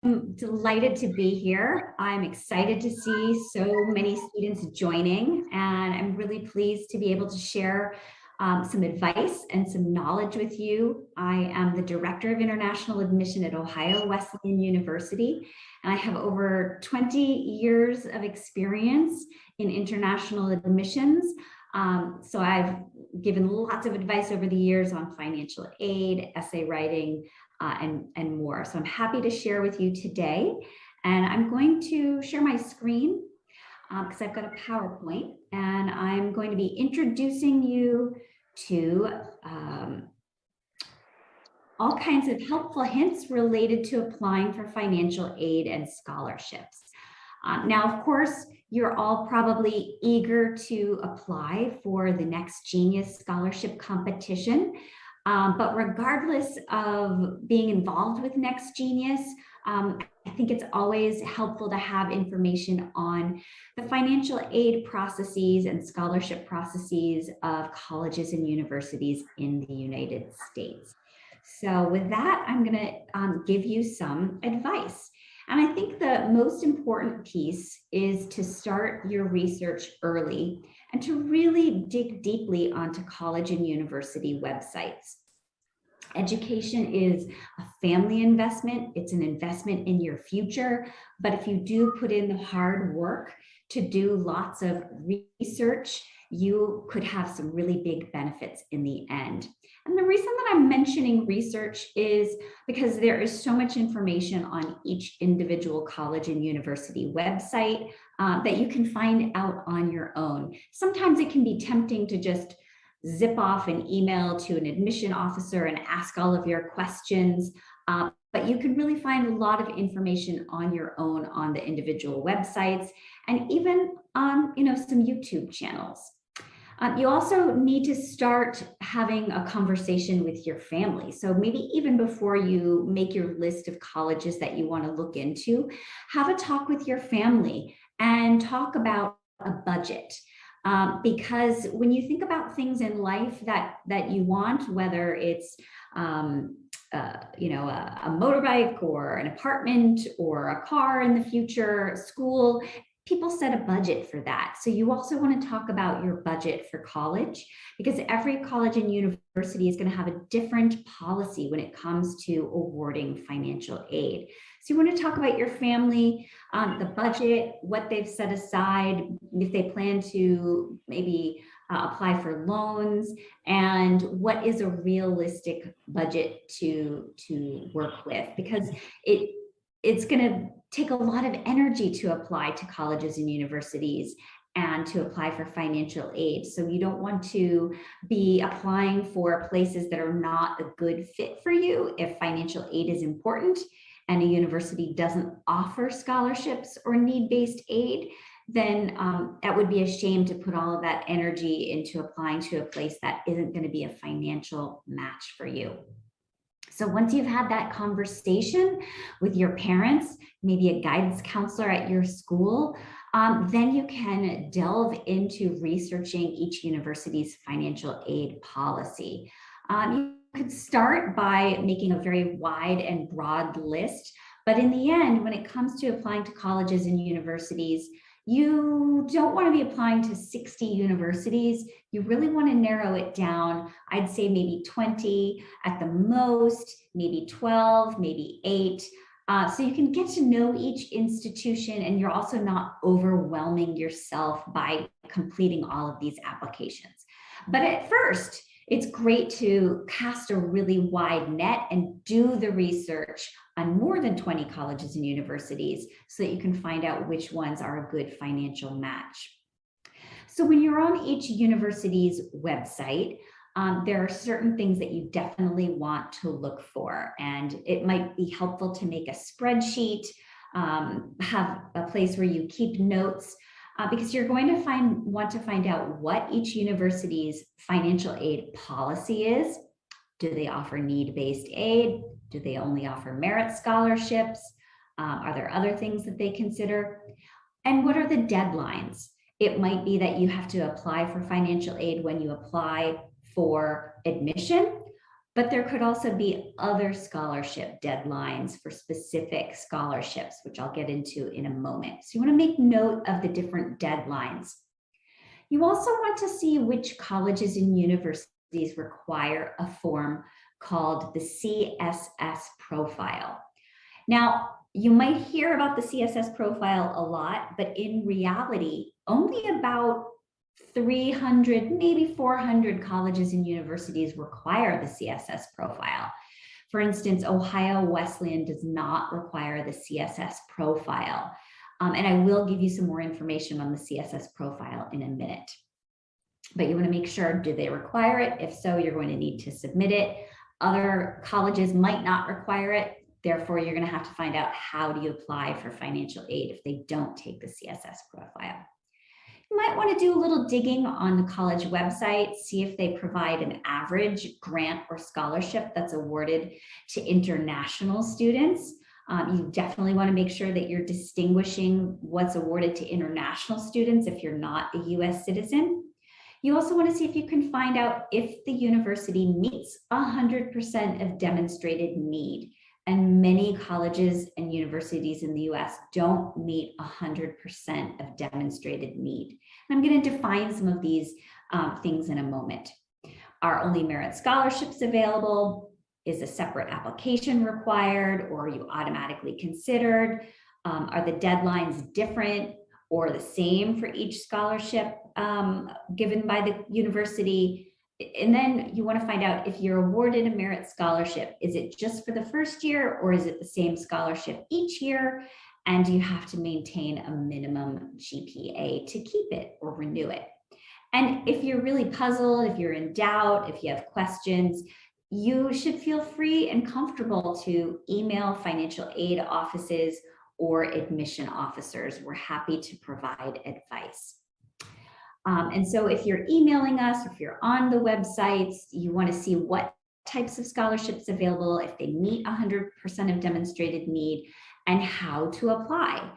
I'm delighted to be here. I'm excited to see so many students joining, and I'm really pleased to be able to share some advice and some knowledge with you. I am the Director of International Admission at Ohio Wesleyan University, and I have over 20 years of experience in international admissions. So I've given lots of advice over the years on financial aid, essay writing, and more. So I'm happy to share with you today. And I'm going to share my screen because I've got a PowerPoint, and I'm going to be introducing you to all kinds of helpful hints related to applying for financial aid and scholarships. Now, of course, you're all probably eager to apply for the Next Genius Scholarship competition. But regardless of being involved with Next Genius, I think it's always helpful to have information on the financial aid processes and scholarship processes of colleges and universities in the United States. So with that, I'm going to give you some advice. And I think the most important piece is to start your research early and to really dig deeply onto college and university websites. Education is a family investment. It's an investment in your future. But if you do put in the hard work to do lots of research, you could have some really big benefits in the end. And the reason that I'm mentioning research is because there is so much information on each individual college and university website that you can find out on your own. Sometimes it can be tempting to just zip off an email to an admission officer and ask all of your questions, but you can really find a lot of information on your own on the individual websites and even on some YouTube channels. You also need to start having a conversation with your family. So maybe even before you make your list of colleges that you want to look into, have a talk with your family and talk about a budget. Because when you think about things in life that you want, whether it's a motorbike or an apartment or a car in the future, school, people set a budget for that. So you also want to talk about your budget for college, because every college and university is going to have a different policy when it comes to awarding financial aid. So you want to talk about your family, the budget, what they've set aside, if they plan to maybe apply for loans, and what is a realistic budget to work with, because it's going to take a lot of energy to apply to colleges and universities and to apply for financial aid. So you don't want to be applying for places that are not a good fit for you. If financial aid is important and a university doesn't offer scholarships or need-based aid, then that would be a shame to put all of that energy into applying to a place that isn't going to be a financial match for you. So once you've had that conversation with your parents, maybe a guidance counselor at your school, then you can delve into researching each university's financial aid policy. You could start by making a very wide and broad list, but in the end, when it comes to applying to colleges and universities, you don't want to be applying to 60 universities. You really want to narrow it down. I'd say maybe 20 at the most, maybe 12, maybe 8. So you can get to know each institution, and you're also not overwhelming yourself by completing all of these applications. But at first, it's great to cast a really wide net and do the research on more than 20 colleges and universities so that you can find out which ones are a good financial match. So when you're on each university's website, there are certain things that you definitely want to look for, and it might be helpful to make a spreadsheet, have a place where you keep notes, because you're going to want to find out what each university's financial aid policy is. Do they offer need-based aid? Do they only offer merit scholarships? Are there other things that they consider? And what are the deadlines? It might be that you have to apply for financial aid when you apply for admission, But there could also be other scholarship deadlines for specific scholarships, which I'll get into in a moment. So you want to make note of the different deadlines. You also want to see which colleges and universities require a form called the CSS Profile. Now, you might hear about the CSS Profile a lot, but in reality, only about 300, maybe 400 colleges and universities require the CSS Profile. For instance, Ohio Wesleyan does not require the CSS Profile. And I will give you some more information on the CSS Profile in a minute. But you want to make sure, do they require it? If so, you're going to need to submit it. Other colleges might not require it. Therefore, you're going to have to find out, how do you apply for financial aid if they don't take the CSS Profile. You might want to do a little digging on the college website, see if they provide an average grant or scholarship that's awarded to international students. You definitely want to make sure that you're distinguishing what's awarded to international students if you're not a US citizen. You also want to see if you can find out if the university meets 100% of demonstrated need. And many colleges and universities in the US don't meet 100% of demonstrated need. And I'm going to define some of these things in a moment. Are only merit scholarships available? Is a separate application required, or are you automatically considered? Are the deadlines different or the same for each scholarship given by the university? And then you want to find out, if you're awarded a merit scholarship, is it just for the first year, or is it the same scholarship each year? And do you have to maintain a minimum GPA to keep it or renew it? And if you're really puzzled, if you're in doubt, if you have questions, you should feel free and comfortable to email financial aid offices or admission officers. We're happy to provide advice. And so if you're emailing us, if you're on the websites, you want to see what types of scholarships available, if they meet 100% of demonstrated need, and how to apply.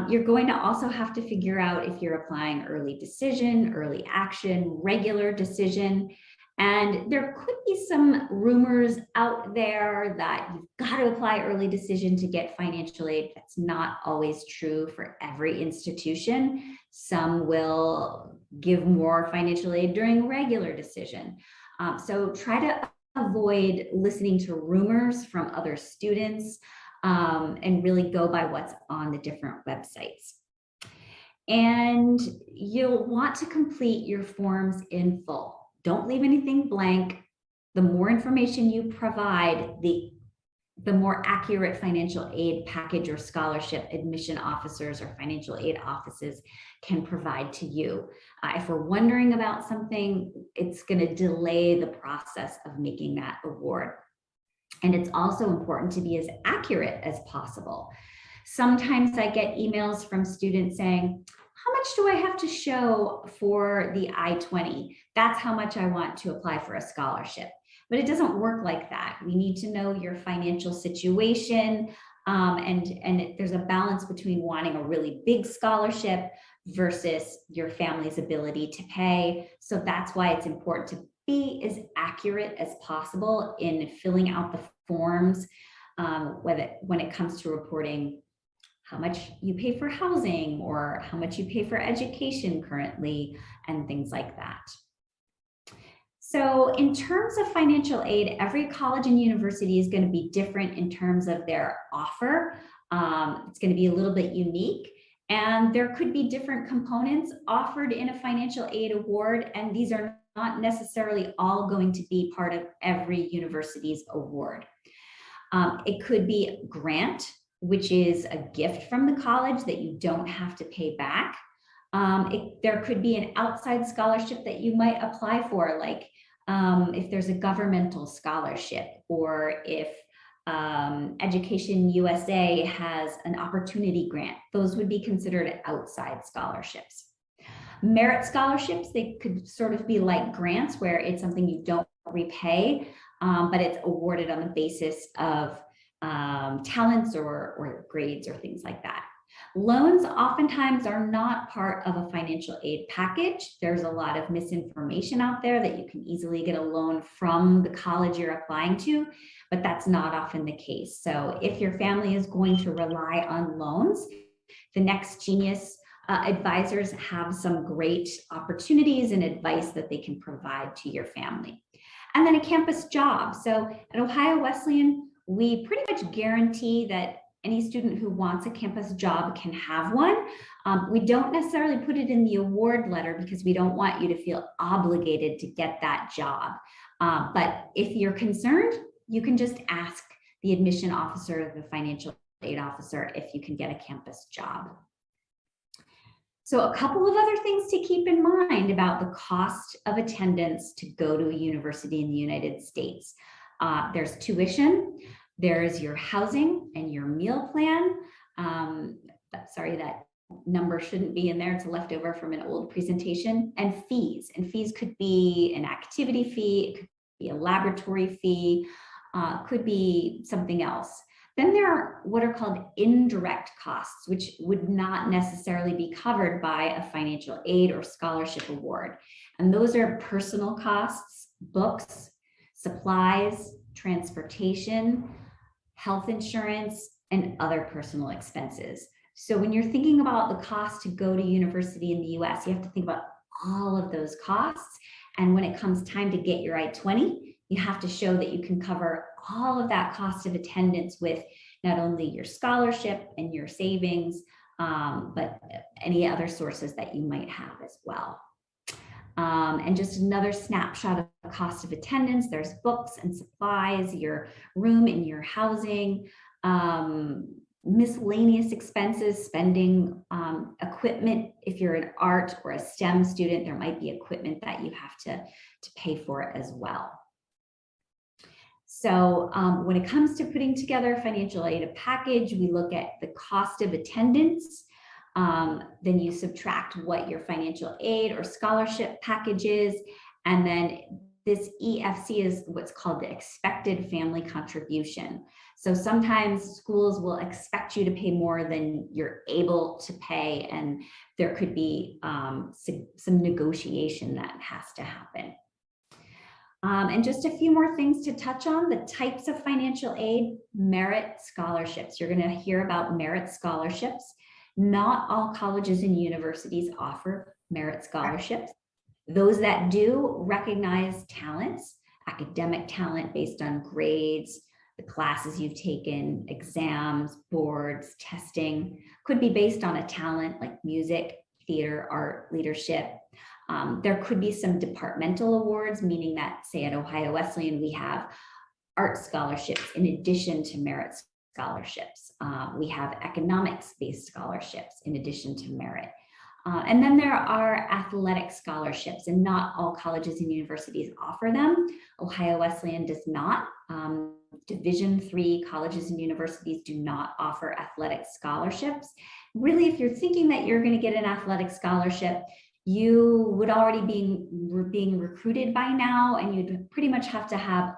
You're going to also have to figure out if you're applying early decision, early action, regular decision. And there could be some rumors out there that you've got to apply early decision to get financial aid. That's not always true for every institution. Some will give more financial aid during regular decision. So try to avoid listening to rumors from other students and really go by what's on the different websites. And you'll want to complete your forms in full. Don't leave anything blank. The more information you provide, the more accurate financial aid package or scholarship admission officers or financial aid offices can provide to you. If we're wondering about something, it's going to delay the process of making that award. And it's also important to be as accurate as possible. Sometimes I get emails from students saying, how much do I have to show for the I-20? That's how much I want to apply for a scholarship. But it doesn't work like that. We need to know your financial situation, and there's a balance between wanting a really big scholarship versus your family's ability to pay. So that's why it's important to be as accurate as possible in filling out the forms, when it comes to reporting how much you pay for housing or how much you pay for education currently, and things like that. So in terms of financial aid, every college and university is going to be different in terms of their offer. It's going to be a little bit unique, and there could be different components offered in a financial aid award, and these are not necessarily all going to be part of every university's award. It could be a grant, which is a gift from the college that you don't have to pay back. There could be an outside scholarship that you might apply for, like if there's a governmental scholarship, or if Education USA has an opportunity grant. Those would be considered outside scholarships. Merit scholarships, they could sort of be like grants, where it's something you don't repay, but it's awarded on the basis of talents or grades or things like that. Loans oftentimes are not part of a financial aid package. There's a lot of misinformation out there that you can easily get a loan from the college you're applying to, but that's not often the case. So if your family is going to rely on loans, the Next Genius advisors have some great opportunities and advice that they can provide to your family. And then a campus job. So at Ohio Wesleyan, we pretty much guarantee that any student who wants a campus job can have one. We don't necessarily put it in the award letter because we don't want you to feel obligated to get that job. But if you're concerned, you can just ask the admission officer, the financial aid officer, if you can get a campus job. So a couple of other things to keep in mind about the cost of attendance to go to a university in the United States. There's tuition, there's your housing and your meal plan. Sorry, that number shouldn't be in there. It's a leftover from an old presentation. And fees. And fees could be an activity fee, it could be a laboratory fee, could be something else. Then there are what are called indirect costs, which would not necessarily be covered by a financial aid or scholarship award. And those are personal costs, books, supplies, transportation, health insurance, and other personal expenses. So when you're thinking about the cost to go to university in the US, you have to think about all of those costs. And when it comes time to get your I-20, you have to show that you can cover all of that cost of attendance with not only your scholarship and your savings, but any other sources that you might have as well. And just another snapshot of the cost of attendance. There's books and supplies, your room and your housing, miscellaneous expenses, spending, equipment. If you're an art or a STEM student, there might be equipment that you have to pay for as well. So when it comes to putting together a financial aid package, we look at the cost of attendance. Then you subtract what your financial aid or scholarship package is. And then this EFC is what's called the expected family contribution. So sometimes schools will expect you to pay more than you're able to pay, and there could be some negotiation that has to happen. And just a few more things to touch on: the types of financial aid, merit scholarships. You're going to hear about merit scholarships. Not all colleges and universities offer merit scholarships. Those that do recognize talents, academic talent based on grades, the classes you've taken, exams, boards, testing, could be based on a talent like music, theater, art, leadership. There could be some departmental awards, meaning that, say, at Ohio Wesleyan, we have art scholarships in addition to merit scholarships. We have economics-based scholarships in addition to merit. And then there are athletic scholarships, and not all colleges and universities offer them. Ohio Wesleyan does not. Division III colleges and universities do not offer athletic scholarships. Really, if you're thinking that you're going to get an athletic scholarship, you would already be being recruited by now, and you'd pretty much have to have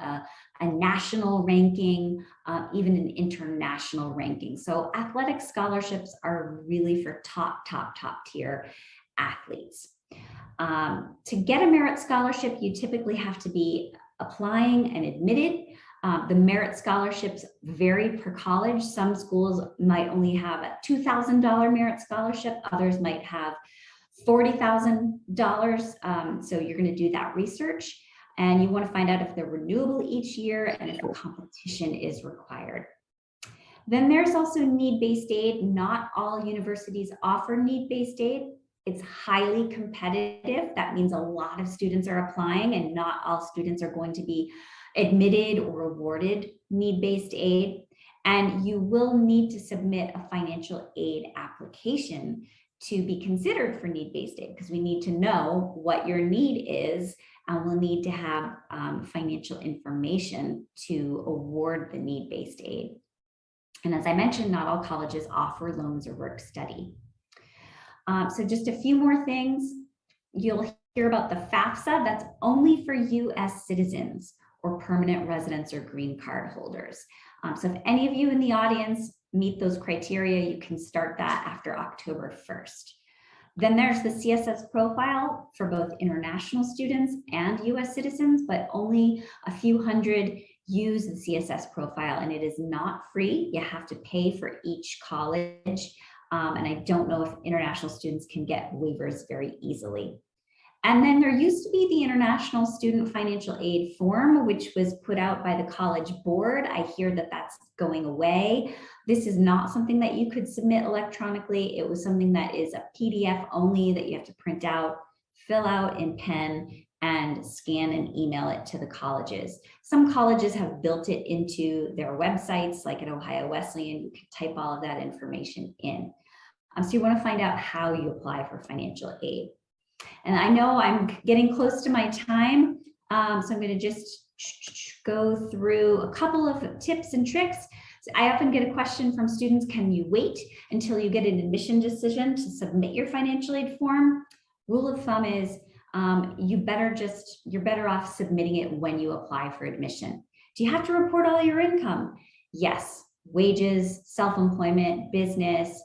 a national ranking, even an international ranking. So athletic scholarships are really for top tier athletes. To get a merit scholarship, you typically have to be applying and admitted. The merit scholarships vary per college. Some schools might only have a $2,000 merit scholarship. Others might have $40,000. So you're going to do that research, and you want to find out if they're renewable each year and if a competition is required. Then there's also need-based aid. Not all universities offer need-based aid. It's highly competitive. That means a lot of students are applying, and not all students are going to be admitted or awarded need-based aid. And you will need to submit a financial aid application to be considered for need-based aid, because we need to know what your need is, and we'll need to have financial information to award the need-based aid. And as I mentioned, not all colleges offer loans or work study. So just a few more things. You'll hear about the FAFSA. That's only for US citizens, or permanent residents or green card holders. So if any of you in the audience meet those criteria, you can start that after October 1st. Then there's the CSS profile for both international students and US citizens, but only a few hundred use the CSS profile, and it is not free. You have to pay for each college. And I don't know if international students can get waivers very easily. And then there used to be the International Student Financial Aid form, which was put out by the College Board. I hear that that's going away. This is not something that you could submit electronically. It was something that is a PDF only that you have to print out, fill out in pen, and scan and email it to the colleges. Some colleges have built it into their websites, like at Ohio Wesleyan, you can type all of that information in. So you want to find out how you apply for financial aid. And I know I'm getting close to my time, so I'm going to just go through a couple of tips and tricks. So I often get a question from students, can you wait until you get an admission decision to submit your financial aid form? Rule of thumb is you're better off submitting it when you apply for admission. Do you have to report all your income? Yes, wages, self-employment, business.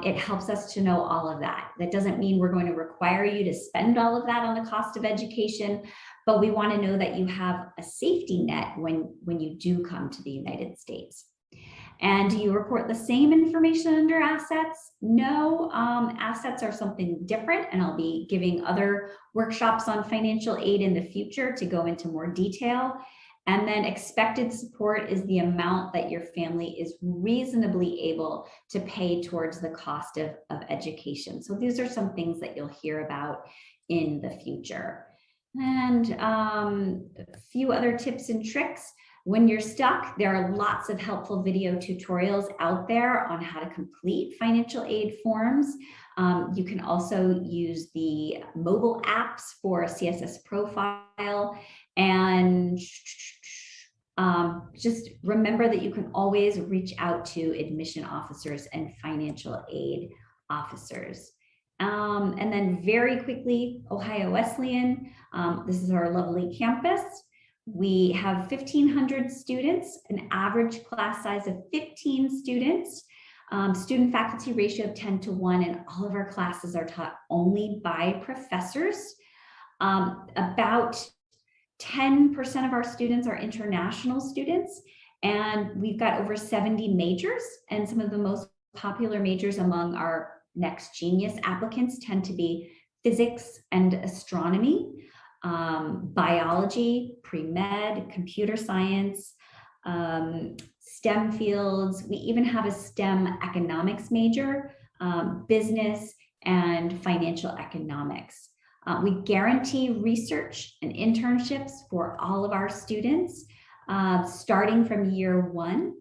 It helps us to know all of that. That doesn't mean we're going to require you to spend all of that on the cost of education, but we want to know that you have a safety net when you do come to the United States. And do you report the same information under assets? No, assets are something different, and I'll be giving other workshops on financial aid in the future to go into more detail. And then expected support is the amount that your family is reasonably able to pay towards the cost of education. So these are some things that you'll hear about in the future. And a few other tips and tricks. When you're stuck, there are lots of helpful video tutorials out there on how to complete financial aid forms. You can also use the mobile apps for CSS Profile, and just remember that you can always reach out to admission officers and financial aid officers. And then very quickly, Ohio Wesleyan, this is our lovely campus. We have 1,500 students, an average class size of 15 students, student faculty ratio of 10:1, and all of our classes are taught only by professors. About 10% of our students are international students, and we've got over 70 majors, and some of the most popular majors among our Next Genius applicants tend to be physics and astronomy, biology, pre-med, computer science, STEM fields. We even have a STEM economics major, business, and financial economics. We guarantee research and internships for all of our students, starting from year 1.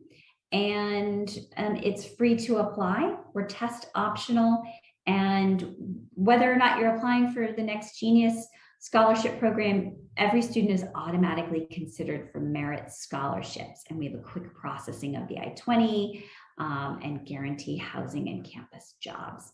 And it's free to apply. We're test optional. And whether or not you're applying for the Next Genius scholarship program, every student is automatically considered for merit scholarships. And we have a quick processing of the I-20 and guarantee housing and campus jobs.